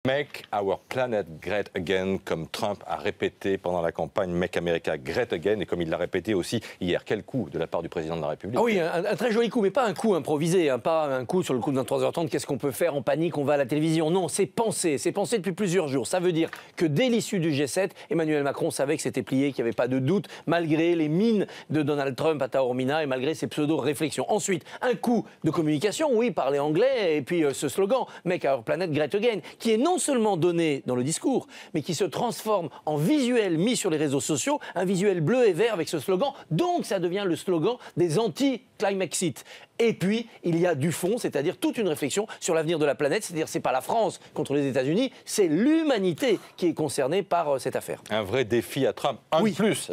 Make our planet great again, comme Trump a répété pendant la campagne Make America great again, et comme il l'a répété aussi hier. Quel coup de la part du président de la République. Ah oui, un très joli coup, mais pas un coup improvisé, pas un coup sur le coup de 23h30, qu'est-ce qu'on peut faire en panique, on va à la télévision. Non, c'est pensé depuis plusieurs jours. Ça veut dire que dès l'issue du G7, Emmanuel Macron savait que c'était plié, qu'il n'y avait pas de doute, malgré les mines de Donald Trump à Taormina et malgré ses pseudo-réflexions. Ensuite, un coup de communication, oui, parler anglais, et puis ce slogan, Make our planet great again, qui est non seulement donné dans le discours, mais qui se transforme en visuel mis sur les réseaux sociaux, un visuel bleu et vert avec ce slogan. Donc ça devient le slogan des anti-Climexit. Et puis, il y a du fond, c'est-à-dire toute une réflexion sur l'avenir de la planète. C'est-à-dire c'est pas la France contre les États-Unis, c'est l'humanité qui est concernée par cette affaire. Un vrai défi à Trump. Un de plus.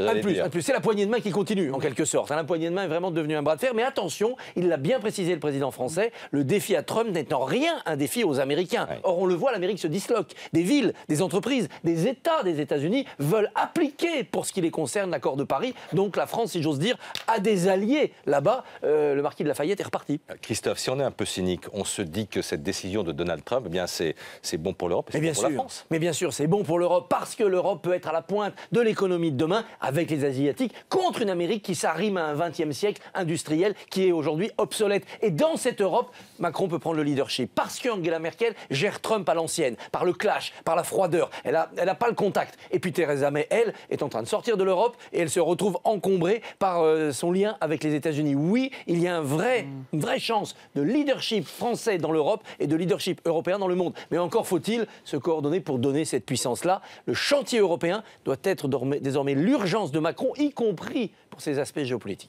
C'est la poignée de main qui continue, en quelque sorte. La poignée de main est vraiment devenue un bras de fer. Mais attention, il l'a bien précisé, le président français, le défi à Trump n'est en rien un défi aux Américains. Ouais. Or, on le voit, l'Amérique se disloque. Des villes, des entreprises, des États des États-Unis veulent appliquer, pour ce qui les concerne, l'accord de Paris. Donc la France, si j'ose dire, a des alliés là-bas. Le marquis de Lafayette est reparti. Christophe, si on est un peu cynique, on se dit que cette décision de Donald Trump, eh bien c'est bon pour l'Europe et c'est bon pour la France. Mais bien sûr, c'est bon pour l'Europe parce que l'Europe peut être à la pointe de l'économie de demain avec les Asiatiques contre une Amérique qui s'arrime à un XXe siècle industriel qui est aujourd'hui obsolète. Et dans cette Europe, Macron peut prendre le leadership parce qu'Angela Merkel gère Trump à l'ancienne, par le clash, par la froideur. Elle a pas le contact. Et puis Theresa May, elle, est en train de sortir de l'Europe et elle se retrouve encombrée par son lien avec les États-Unis. Oui, il y a une vraie chance de leadership français dans l'Europe et de leadership européen dans le monde. Mais encore faut-il se coordonner pour donner cette puissance-là. Le chantier européen doit être désormais l'urgence de Macron, y compris pour ses aspects géopolitiques.